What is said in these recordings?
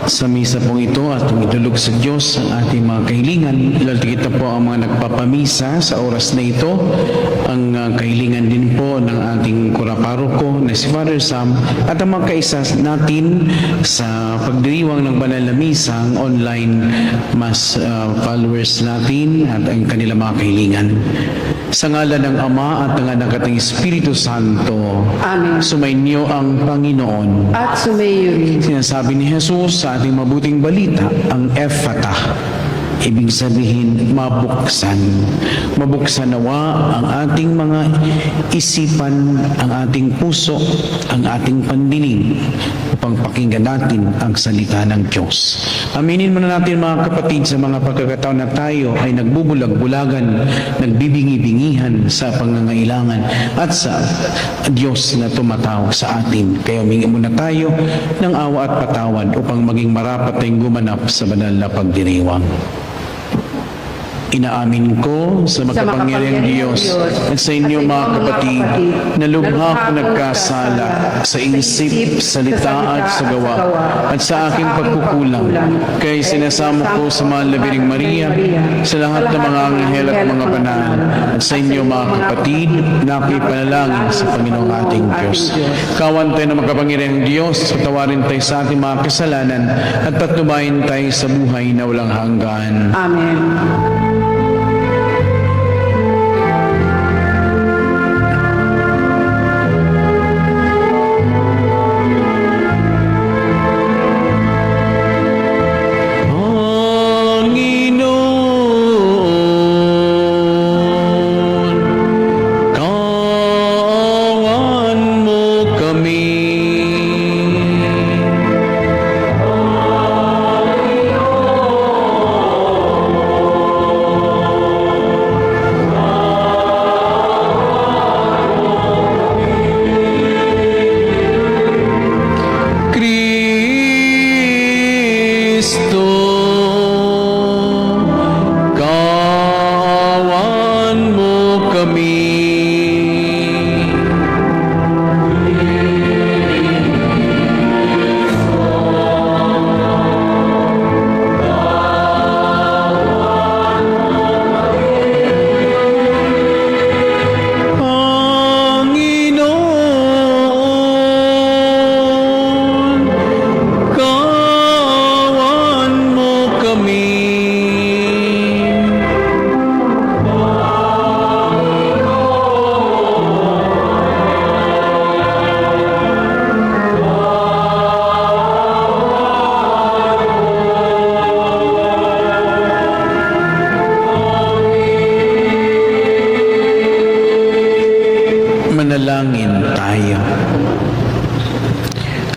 Sa misa pong ito at idulog sa Diyos ang ating mga kahilingan. Lalo kita po ang mga nagpapamisa sa oras na ito. Ang kahilingan din po ng ating kuraparoko na si Father Sam at ang mga kaisa natin sa pagdiriwang ng banal na misa, ang online mass followers natin at ang kanilang mga kahilingan. Sa ngalan ng Ama at ng Anak at ng Espiritu Santo. Amen. Sumainyo ang Panginoon. At sumayo rin. Sinasabi ni Jesus sa ating mabuting balita, ang Ephata. Ibig sabihin, mabuksan. Mabuksan nawa ang ating mga isipan, ang ating puso, ang ating pandinig upang pakinggan natin ang salita ng Diyos. Aminin muna natin mga kapatid sa mga pagkakataon na tayo ay nagbubulag-bulagan, nagbibingi-bingihan sa pangangailangan at sa Diyos na tumatawag sa atin. Kaya humingi muna tayo ng awa at patawad upang maging marapat tayong gumanap sa banal na pagdiriwang. Inaamin ko sa makapangyarihang Diyos at sa inyo mga kapatid na lubha ko nagkasala sa isip, salita at sa gawa at sa aking pagkukulang. Kaya sinasamo ko sa mahal na Birheng Maria, sa lahat ng mga anghel at mga banal, at sa inyo mga kapatid na ako'y sa Panginoong ating Diyos. Kawan tayo ng makapangyarihang Diyos, patawarin tayo sa ating mga kasalanan at patnubayan tayo sa buhay na walang hanggan. Amen.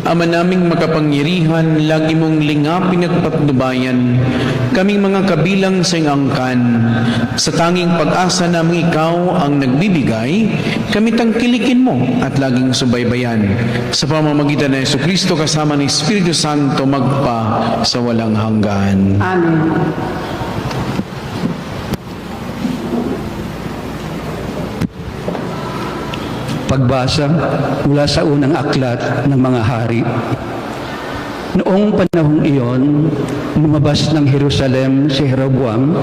Ama naming makapangyarihan, lagi mong lingapin at patnubayan kaming mga kabilang sa iyong angkan. Sa tanging pag-asa naming ikaw ang nagbibigay, kami tangkilikin mo at laging subaybayan. Sa pamamagitan ng Jesucristo kasama ng Espiritu Santo magpa sa walang hanggan. Amen. Pagbasa mula sa unang aklat ng mga hari. Noong panahong iyon, lumabas ng Jerusalem si Jeroboam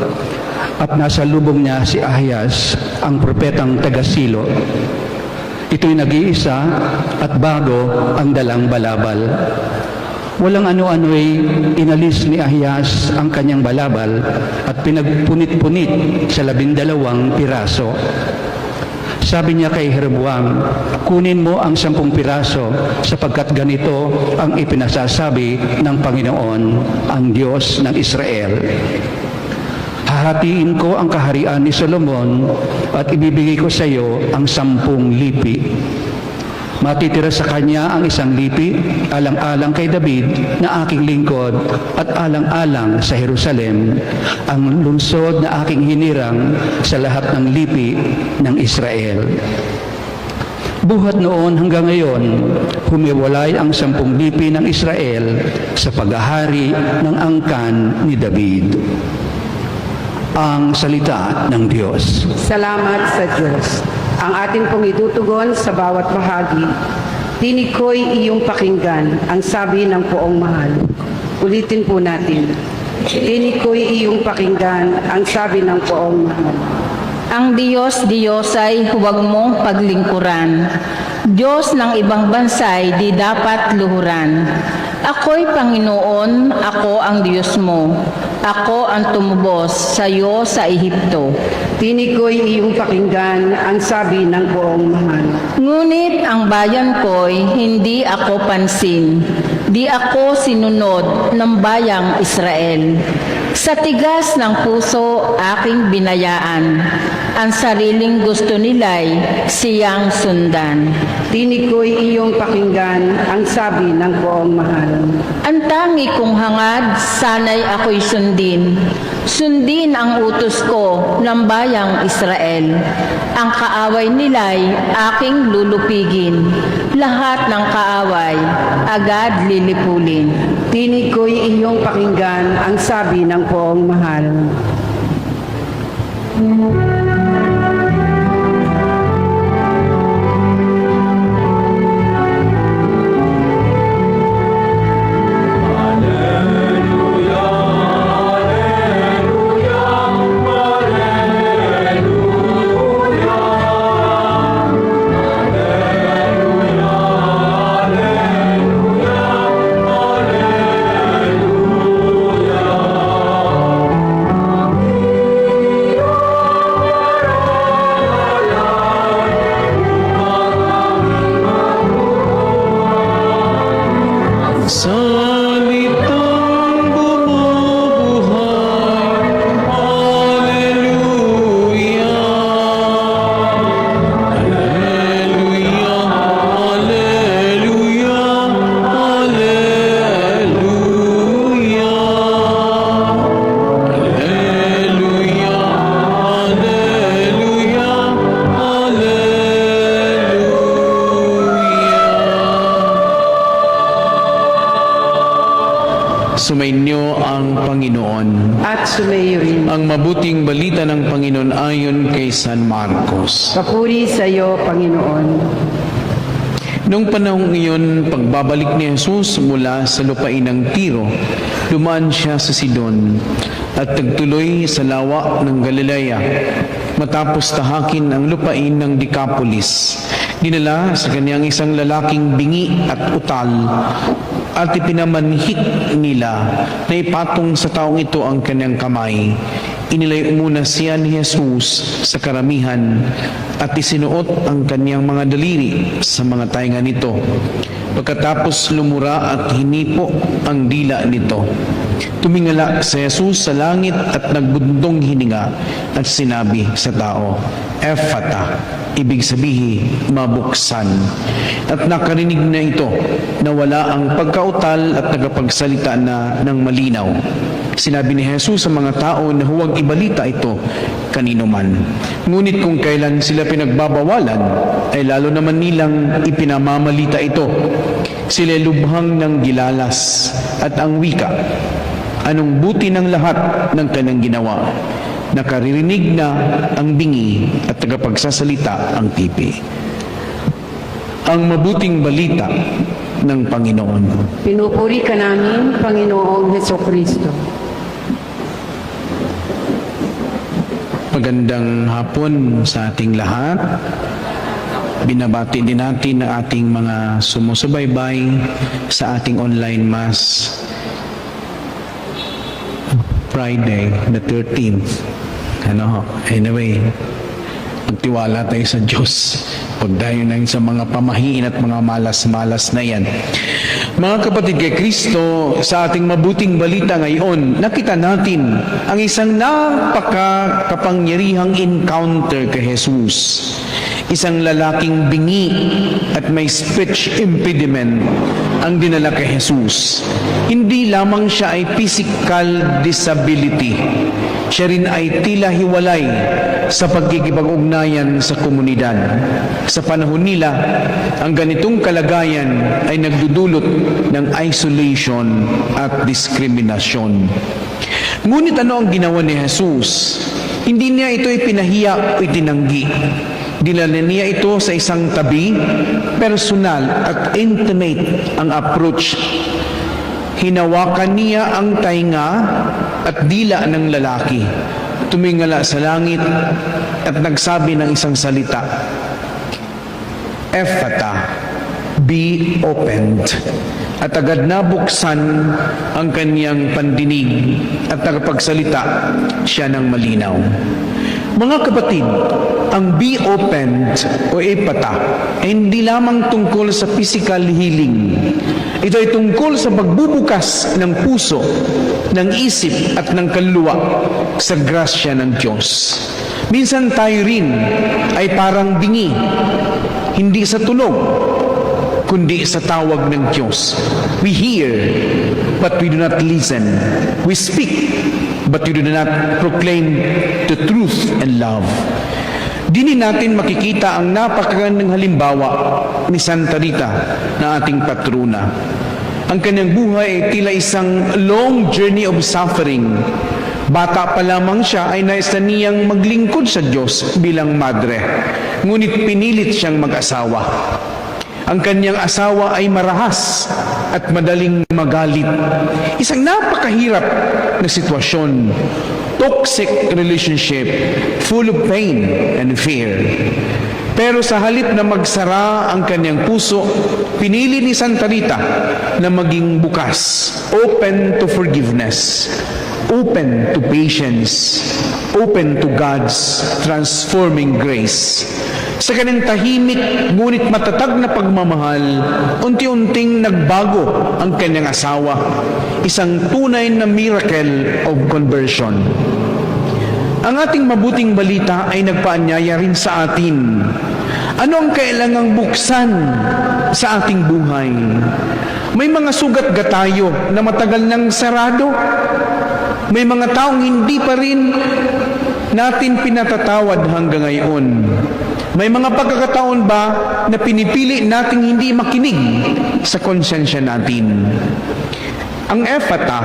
at nasa lubong niya si Ahias, ang propetang taga-Silo. Ito'y nag-iisa at bago ang dalang balabal. Walang ano-ano'y inalis ni Ahias ang kanyang balabal at pinagpunit-punit sa 12 piraso. Sabi niya kay Jeroboam, kunin mo ang 10 piraso sapagkat ganito ang ipinasasabi ng Panginoon, ang Diyos ng Israel. Hahatiin ko ang kaharian ni Solomon at ibibigay ko sa iyo ang 10 lipi. Matitira sa kanya ang 1 lipi, alang-alang kay David na aking lingkod at alang-alang sa Jerusalem, ang lungsod na aking hinirang sa lahat ng lipi ng Israel. Buhat noon hanggang ngayon, humiwalay ang 10 lipi ng Israel sa paghahari ng angkan ni David. Ang salita ng Diyos. Salamat sa Diyos. Ang ating pong itutugon sa bawat bahagi, tinig ko'y iyong pakinggan, ang sabi ng Poong Mahal. Ulitin po natin. Tinig ko'y iyong pakinggan ang sabi ng poong mahal. Ang Diyos ay huwag mong paglingkuran. Diyos ng ibang bansa'y di dapat luhuran. Ako'y Panginoon, ako ang Diyos mo. Ako ang tumubos sa iyo sa Ehipto. Tinig ko'y iyong pakinggan ang sabi ng poong mahal. Ngunit ang bayan ko'y hindi ako pansin. Di ako sinunod ng bayang Israel. Sa tigas ng puso aking binayaan. Ang sariling gusto nila'y siyang sundan. Tinig ko'y iyong pakinggan ang sabi ng poong mahal. Ang tangi kong hangad, sana'y ako'y sundin. Sundin ang utos ko ng bayang Israel. Ang kaaway nila'y aking lulupigin. Lahat ng kaaway, agad lilipulin. Tinig ko'y iyong pakinggan ang sabi ng poong mahal. Salitang bumubuhay, Alleluia. Alleluia, Alleluia, Alleluia. Alleluia, Alleluia, Alleluia. Sumainyo ang Panginoon. At sumayo rin. Ang mabuting balita ng Panginoon ayon kay San Marcos. Papuri sa iyo, Panginoon. Noong panahong iyon, pagbabalik ni Jesus mula sa lupain ng Tiro, dumaan siya sa Sidon at nagtuloy sa lawa ng Galilea. Matapos tahakin ang lupain ng Decapolis, dinala sa kanyang isang lalaking bingi at utal at ipinamanhik nila na ipatong sa taong ito ang kanyang kamay. Inilay muna siya ni Jesus sa karamihan at isinuot ang kanyang mga daliri sa mga tainga nito. Pagkatapos lumura at hinipo ang dila nito. Tumingala si Jesus sa langit at nagbundong hininga at sinabi sa tao, Ephata, ibig sabihin, mabuksan. At nakarinig na ito na wala ang pagkautal at nagapagsalita na ng malinaw. Sinabi ni Jesus sa mga tao na huwag ibalita ito kanino man. Ngunit kung kailan sila pinagbabawalan, ay lalo naman nilang ipinamamalita ito. Sila lubhang ng gilalas at ang wika. Anong buti ng lahat ng kanyang ginawa? Nakaririnig na ang bingi at tagapagsasalita ang pipi. Ang mabuting balita ng Panginoon. Pinupuri ka namin, Panginoong Hesukristo. Magandang hapon sa ating lahat. Binabati din natin ang ating mga sumusubaybay sa ating online mass Friday the 13th. Anyway, magtiwala tayo sa Diyos. Huwag tayo na sa mga pamahiin at mga malas-malas na yan. Mga kapatid kay Kristo, sa ating mabuting balita ngayon, nakita natin ang isang napaka-kapangyarihang encounter kay Jesus. Isang lalaking bingi at may speech impediment ang dinala kay Jesus. Hindi lamang siya ay physical disability. Siya rin ay tila hiwalay sa pagkikipag-ugnayan sa komunidad. Sa panahon nila, ang ganitong kalagayan ay nagdudulot ng isolation at diskriminasyon. Ngunit ano ang ginawa ni Jesus? Hindi niya ito ipinahiya o itinanggi. Dinala niya ito sa isang tabi, personal at intimate ang approach Hinawakan niya ang tainga at dila ng lalaki. Tumingala sa langit at nagsabi ng isang salita, Ephata, be opened. At agad nabuksan ang kanyang pandinig at nakapagsalita siya ng malinaw. Mga kapatid, ang be opened o ephata ay hindi lamang tungkol sa physical healing. Ito ay tungkol sa pagbubukas ng puso, ng isip at ng kaluluwa sa grasya ng Diyos. Minsan tayo rin ay parang bingi, hindi sa tunog, kundi sa tawag ng Diyos. We hear, but we do not listen. We speak, but we do not proclaim the truth and love. Dini natin makikita ang napakagandang halimbawa ni Santa Rita na ating patrona. Ang kanyang buhay ay tila isang long journey of suffering. Bata pa lamang siya ay nais na niyang maglingkod sa Diyos bilang madre. Ngunit pinilit siyang mag-asawa. Ang kanyang asawa ay marahas at madaling magalit. Isang napakahirap na sitwasyon. Toxic relationship, full of pain and fear. Pero sa halip na magsara ang kanyang puso, pinili ni Santa Rita na maging bukas, open to forgiveness, open to patience, open to God's transforming grace. Sa kanyang tahimik ngunit matatag na pagmamahal, unti-unting nagbago ang kanyang asawa, isang tunay na miracle of conversion. Ang ating mabuting balita ay nagpaanyaya rin sa atin. Ano ang kailangang buksan sa ating buhay? May mga sugat gatayo na matagal nang sarado. May mga taong hindi pa rin natin pinatatawad hanggang ngayon. May mga pagkakataon ba na pinipili nating hindi makinig sa konsensya natin? Ang ephata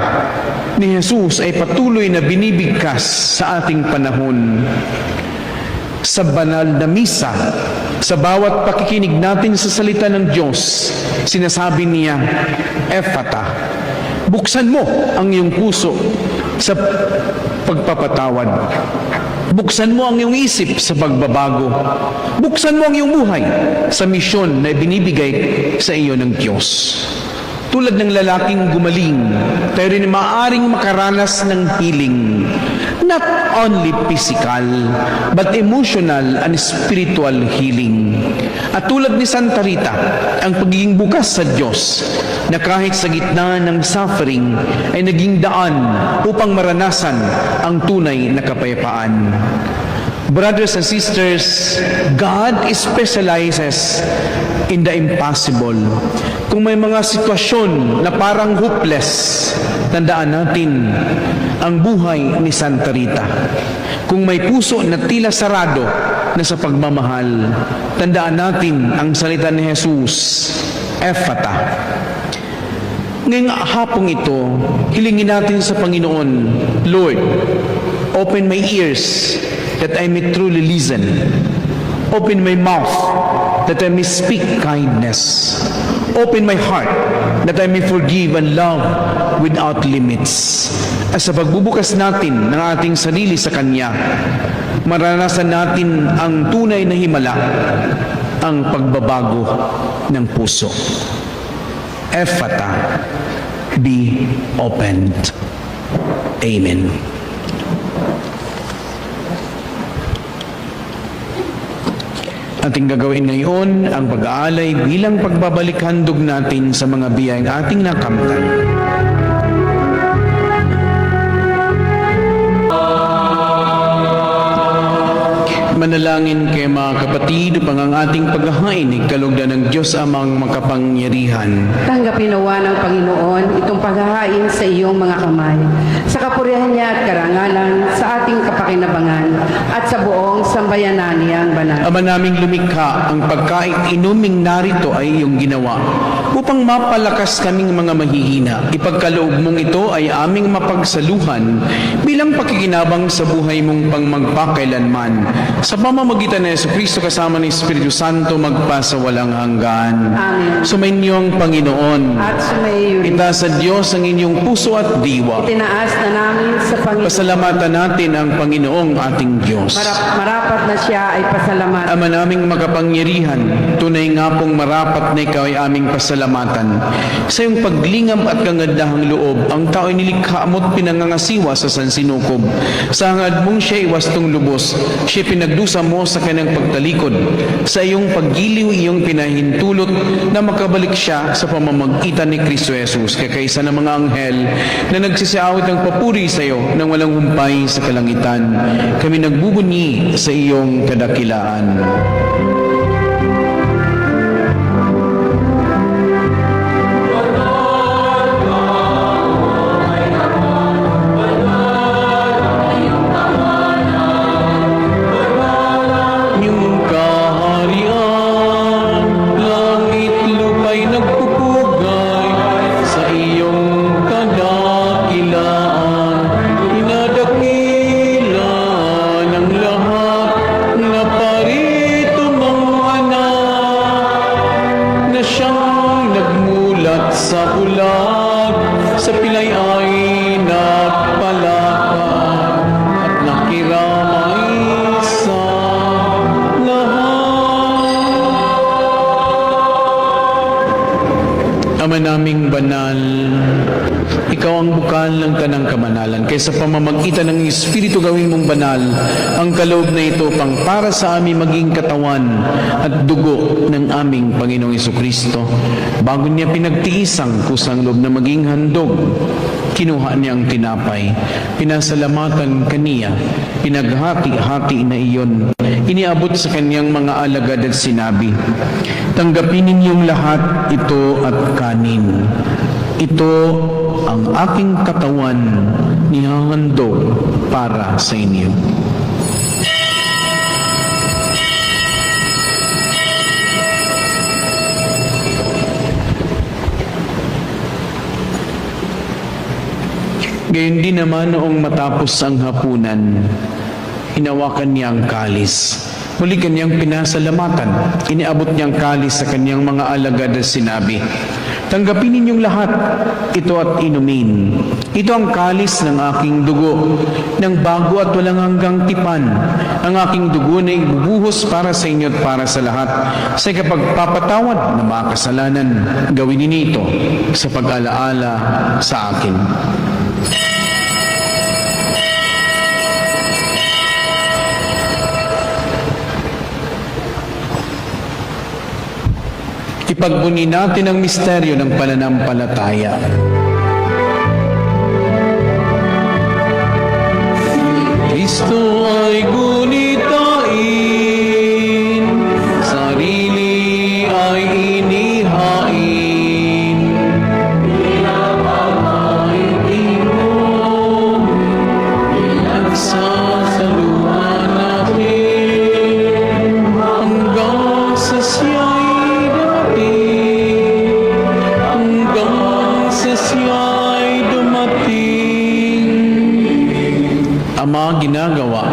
ni Jesus ay patuloy na binibigkas sa ating panahon. Sa banal na misa, sa bawat pakikinig natin sa salita ng Diyos, sinasabi niya, Ephata, buksan mo ang iyong puso sa pagpapatawad. Buksan mo ang iyong isip sa pagbabago. Buksan mo ang iyong buhay sa misyon na binibigay sa iyo ng Diyos. Tulad ng lalaking gumaling, tayo rin maaaring makaranas ng healing. Not only physical, but emotional and spiritual healing. At tulad ni Santa Rita, ang pagiging bukas sa Diyos, na kahit sa gitna ng suffering, ay naging daan upang maranasan ang tunay na kapayapaan. Brothers and sisters, God specializes in the impossible. Kung may mga sitwasyon na parang hopeless, tandaan natin ang buhay ni Santa Rita. Kung may puso na tila sarado na sa pagmamahal, tandaan natin ang salita ni Jesus, Ephata. Ngayong hapong ito, hilingin natin sa Panginoon, Lord, open my ears that I may truly listen. Open my mouth that I may speak kindness. Open my heart that I may forgive and love without limits. At sa pagbubukas natin ng ating sarili sa Kanya, maranasan natin ang tunay na himala, ang pagbabago ng puso. Ephata, be opened. Amen. Ating gagawin ngayon ang pag-aalay bilang pagbabalik handog natin sa mga biyayang ating nakamtan. Manalangin kay mga kapatid upang ang ating paghahain ay kalugdan ng Diyos amang makapangyarihan. Tanggapin nawa ng Panginoon itong paghahain sa iyong mga kamay, sa kapurihan niya at karangalan, sa ating kapakinabangan, at sa buong sambayanan niyang banal. Ama naming lumikha, ang pagkain inuming narito ay iyong ginawa, upang mapalakas kaming mga mahihina. Ipagkaloob mong ito ay aming mapagsaluhan bilang pakikinabang sa buhay mong pangmagpakailanman. sa pamamagitan ni Jesucristo kasama ng Espiritu Santo magpasawalang hanggan. Amen. Sumainyong Panginoon, At sumayo rin. itaas sa Diyos ang inyong puso at diwa. Itinaas na namin sa Panginoon. Pasalamatan natin ang Panginoong ating Diyos. Marapat na siya ay pasalamat. Ama naming makapangyarihan, tunay nga pong marapat na ikaw ay aming pasalamatan. Sa iyong paglingam at kagandahang loob, ang tao ay nilikha mo't pinangangasiwa sa sansinukob. Sa hangad mong siya iwastong lubos, siya pinagdusa mo sa kanyang pagtalikod. Sa iyong paggiliw, iyong pinahintulot na makabalik siya sa pamamagitan ni Kristo Jesus, kaysa ng mga anghel na nagsisiawit ng papuri sa iyo nang walang humpay sa kalangitan. Kami nagbubunyi sa iyong kadakilaan. Sa ulag, sa pilay ay nagpalakad at nakiramay sa lahat. Ama naming banal, ikaw ang bukal ng tanang kamanalan. Kaysa pamamagitan ng Espiritu gawin mong banal ang kaloob na ito pang para sa aming maging katawan at dugo ng aming Panginoong Jesucristo. Bago niya pinagtiis ang kusang loob na maging handog, kinuha niya ang tinapay, pinasalamatan kaniya, pinaghati-hati na iyon, iniabot sa kanyang mga alagad at sinabi, "Tanggapin ninyong lahat ito at kanin. Ito ang aking katawan nihahandog para sa inyo." Gayon din naman noong matapos ang hapunan, hinawakan niya ang kalis. Muli kanyang pinasalamatan. Iniabot niyang kalis sa kanyang mga alagad at sinabi, "Tanggapin ninyong lahat ito at inumin. Ito ang kalis ng aking dugo, ng bago at walang hanggang tipan. Ang aking dugo na ibubuhos para sa inyo at para sa lahat. Sa kapagpapatawad ng mga kasalanan, gawin ninyo ito sa pag-alaala sa akin." Ipagbuni natin ang misteryo ng pananampalataya. Kristo ay gunitain, sarili ay inihain. Pinagsasaluhan natin hanggang sa siya'y Ama, ginagawa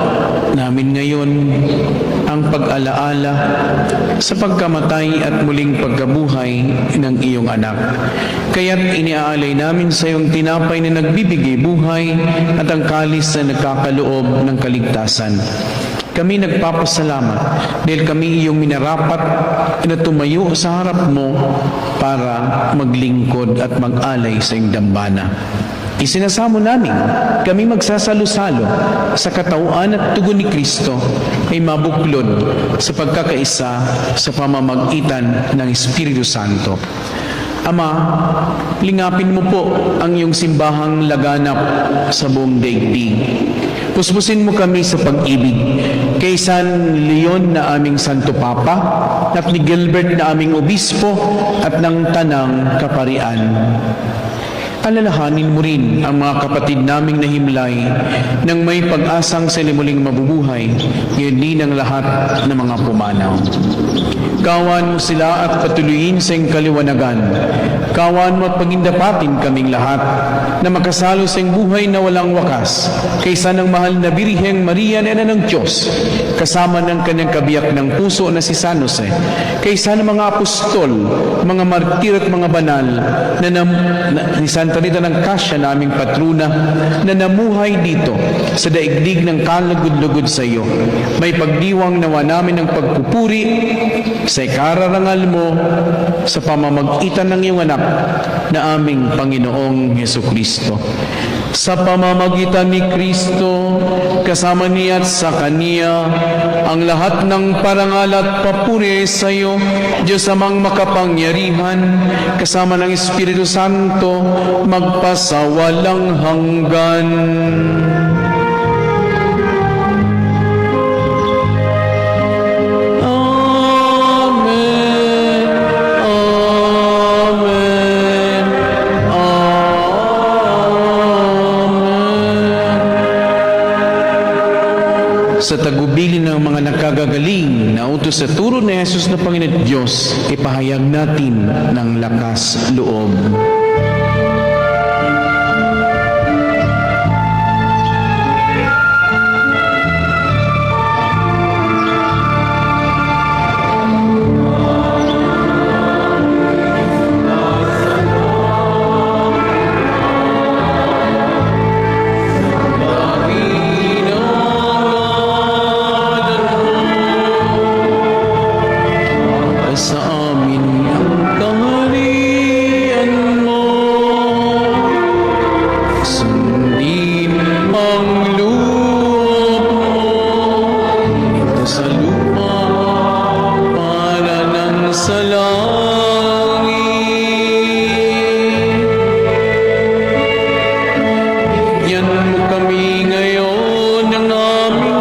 namin ngayon ang pag-alaala sa pagkamatay at muling pagkabuhay ng iyong anak. Kaya't iniaalay namin sa iyong tinapay na nagbibigay buhay at ang kalis na nagkakaloob ng kaligtasan. Kami nagpapasalamat dahil kami iyong minarapat na tumayo sa harap mo para maglingkod at mag-alay sa iyong dambana. Isinasamo namin kami magsasalo-salo sa katawan at tugon ni Kristo ay mabuklod sa pagkakaisa sa pamamagitan ng Espiritu Santo. Ama, lingapin mo po ang iyong simbahang laganap sa buong daigdig. Puspusin mo kami sa pag-ibig kay San Leon na aming Santo Papa at ni Gilbert na aming Obispo at ng Tanang Kaparian. Alalahanin mo rin ang mga kapatid naming nahimlay nang may pag-asang sila muling mabubuhay, yun din ang lahat ng mga pumanaw. Kawan mo sila at patuloyin sa iyong kaliwanagan. Kawan mo at pagindapatin kaming lahat na makasalo sa iyong buhay na walang wakas, kaysa ng mahal na Birheng Maria na ng Diyos, kasama ng kanyang kabiyak ng puso na si San Jose, kaysa ng mga apostol, mga martir at mga banal ni Santa Rita ng Cassia, naming patruna, na namuhay dito sa daigdig ng kalugod-lugod sa iyo. May pagdiwang nawa namin ng pagpupuri sa ikararangal mo sa pamamagitan ng iyong anak na aming Panginoong Hesukristo. Sa pamamagitan ni Kristo, kasama niya at sa Kaniya, ang lahat ng parangal at papuri sa iyo, Diyos amang makapangyarihan, kasama ng Espiritu Santo, magpasawalang hanggan. Sa tagubilin ng mga nagkagagaling na utos sa turo ni Jesus na Panginoon Diyos, ipahayag natin ng lakas loob. Sa amin ang kaharian mo, sundin ang loob mo, ito sa lupa para ng sa langit. Bigyan mo kami ngayon ng aming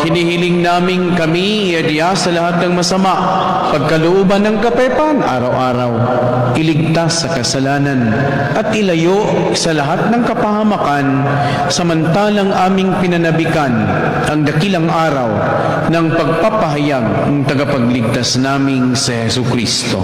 hinihiling naming kami iadya sa lahat ng masama, pagkalooban ng kapayapaan araw-araw, iligtas sa kasalanan, at ilayo sa lahat ng kapahamakan, samantalang aming pinanabikan ang dakilang araw ng pagpapahayag ng tagapagligtas naming sa Hesukristo.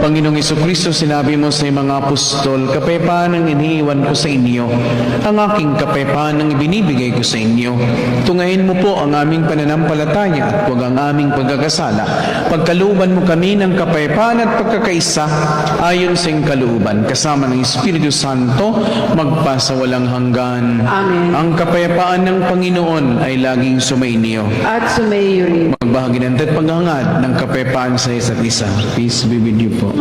Panginoong Hesukristo, sinabi mo sa mga apostol, kapayapaan ang iniiwan ko sa inyo, ang aking kapayapaan ang ibinibigay ko sa inyo. Tungayin mo po ang aming pananampalataya at huwag ang aming pagkakasala. Pagkalooban mo kami ng kapayapaan at pagkakaisa ayon sa iyong kalooban, kasama ng Espiritu Santo, magpasawalang hanggan. Amen. Ang kapayapaan ng Panginoon ay laging sumainyo. At sumaiyo rin. Magbahagi ng paghangad ng kapayapaan sa isa't isa. Peace be with you po.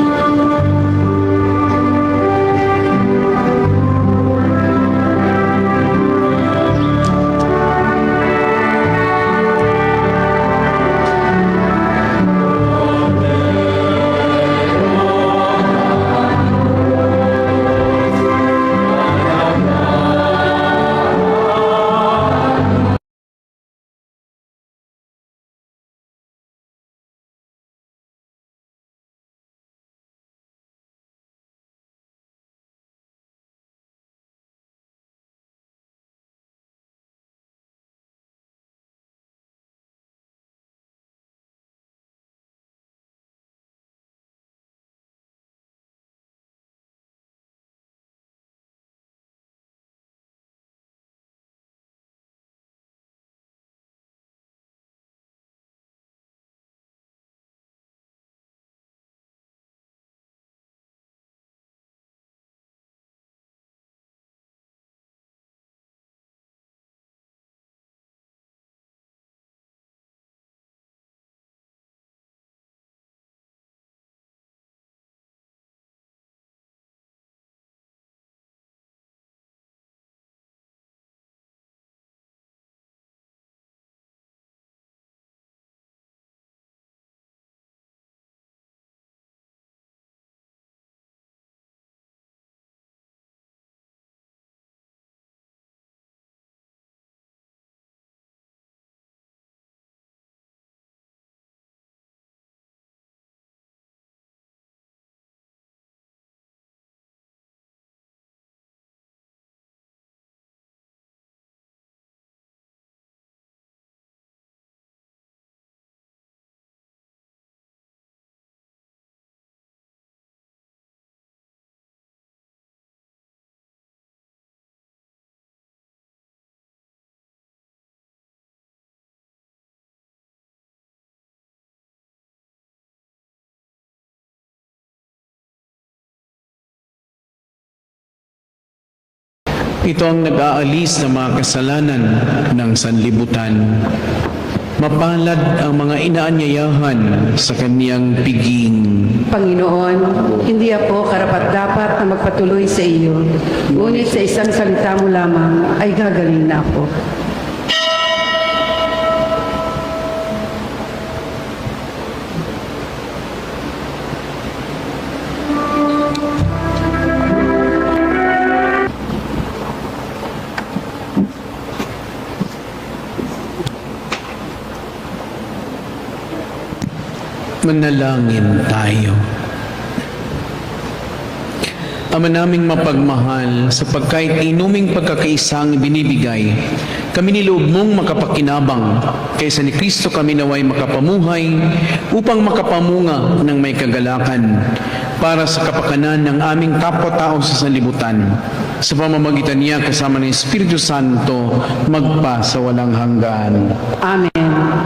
Ito ang nag-aalis ng mga kasalanan ng sanlibutan. Mapalad ang mga inaanyayahan sa kaniyang piging. Panginoon, hindi ako karapat-dapat na magpatuloy sa iyo, ngunit sa isang salita mo lamang ay gagaling na ako. Manalangin tayo. Ama naming mapagmahal, sa pagkainuming pagkakaisang binibigay, kami niloob mong makapakinabang, kaysa ni Kristo kami naway makapamuhay, upang makapamunga ng may kagalakan, para sa kapakanan ng aming kapwa-tao sa sanlibutan. Sa pamamagitan niya kasama ng Espiritu Santo, magpa sa walang hanggan. Amen.